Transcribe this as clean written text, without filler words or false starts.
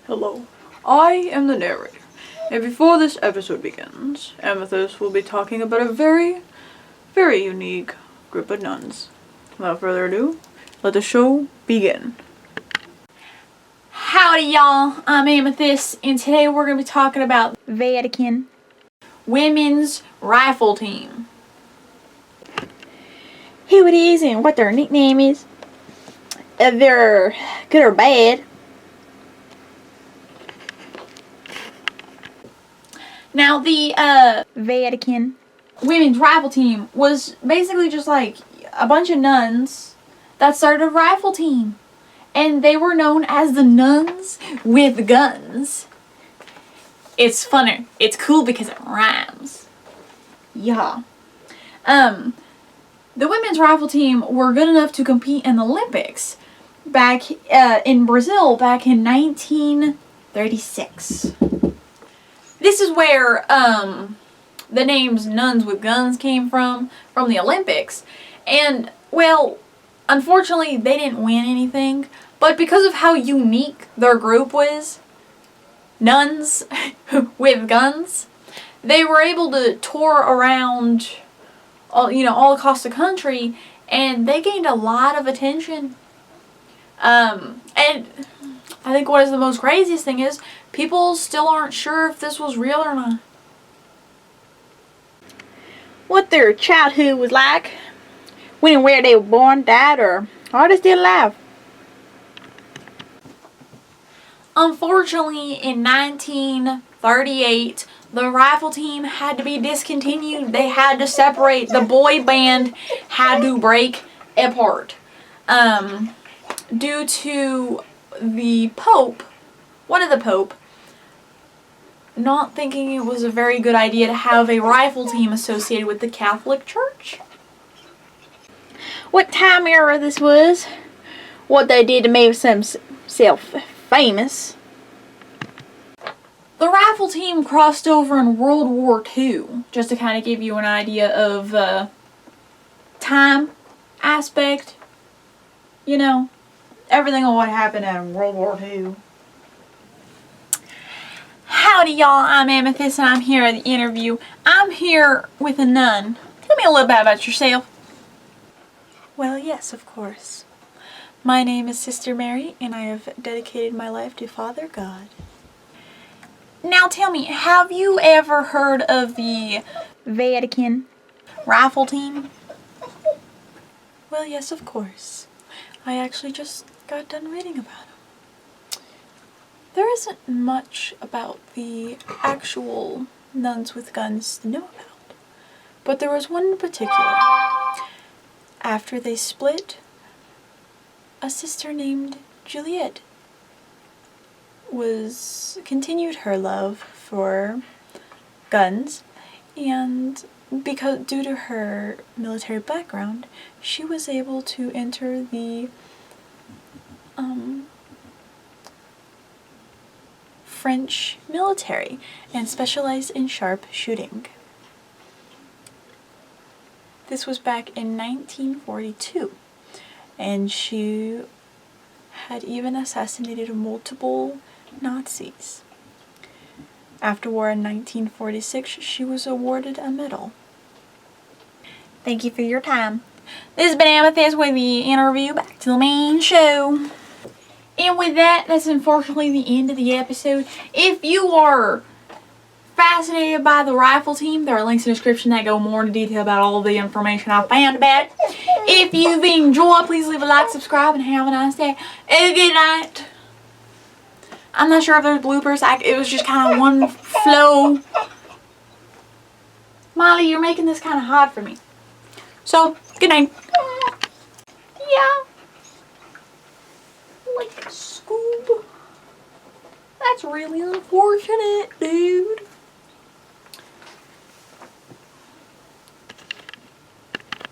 Hello, I am the narrator, and before this episode begins, Amethyst will be talking about a very, very unique group of nuns. Without further ado, let the show begin. Howdy y'all, I'm Amethyst, and today we're going to be talking about Vatican Women's Rifle Team. Who it is and what their nickname is. If they're good or bad. Now the Vatican Women's Rifle Team was basically just like a bunch of nuns that started a rifle team. And they were known as the Nuns with Guns. It's funny. It's cool because it rhymes. Yeah. The women's rifle team were good enough to compete in the Olympics back in Brazil back in 1936. This is where the names Nuns with Guns came from the Olympics. And, well, unfortunately, they didn't win anything. But because of how unique their group was, Nuns with Guns, they were able to tour around all across the country, and they gained a lot of attention. And I think what is the most craziest thing is people still aren't sure if this was real or not. What their childhood was like, when and where they were born, died, or are they still alive? Unfortunately, in 1938, the rifle team had to be discontinued. They had to separate. The boy band had to break apart. Due to the Pope, one of the Pope, not thinking it was a very good idea to have a rifle team associated with the Catholic Church. What time era this was, what they did to make themselves famous. The rifle team crossed over in World War II, just to kind of give you an idea of time aspect. You know, everything on what happened in World War II. Howdy y'all, I'm Amethyst and I'm here at the interview. I'm here with a nun. Tell me a little bit about yourself. Well, yes, of course. My name is Sister Mary, and I have dedicated my life to Father God. Now tell me, have you ever heard of the Vatican Rifle Team? Well, yes, of course. I actually just got done reading about them. There isn't much about the actual Nuns with Guns to know about, but there was one in particular. After they split, a sister named Juliet continued her love for guns, and due to her military background, she was able to enter the French military and specialized in sharp shooting. This was back in 1942. And she had even assassinated multiple Nazis. After war in 1946, she was awarded a medal. Thank you for your time. This has been Amethyst with the interview. Back to the main show. And with that, that's unfortunately the end of the episode. If you are fascinated by the rifle team, there are links in the description that go more into detail about all the information I found about it. If you've enjoyed, please leave a like, subscribe, and have a nice day. And good night. I'm not sure if there's bloopers. It was just kind of one flow. Molly, you're making this kind of hard for me. So, good night. Yeah. Like Scoob. That's really unfortunate, dude.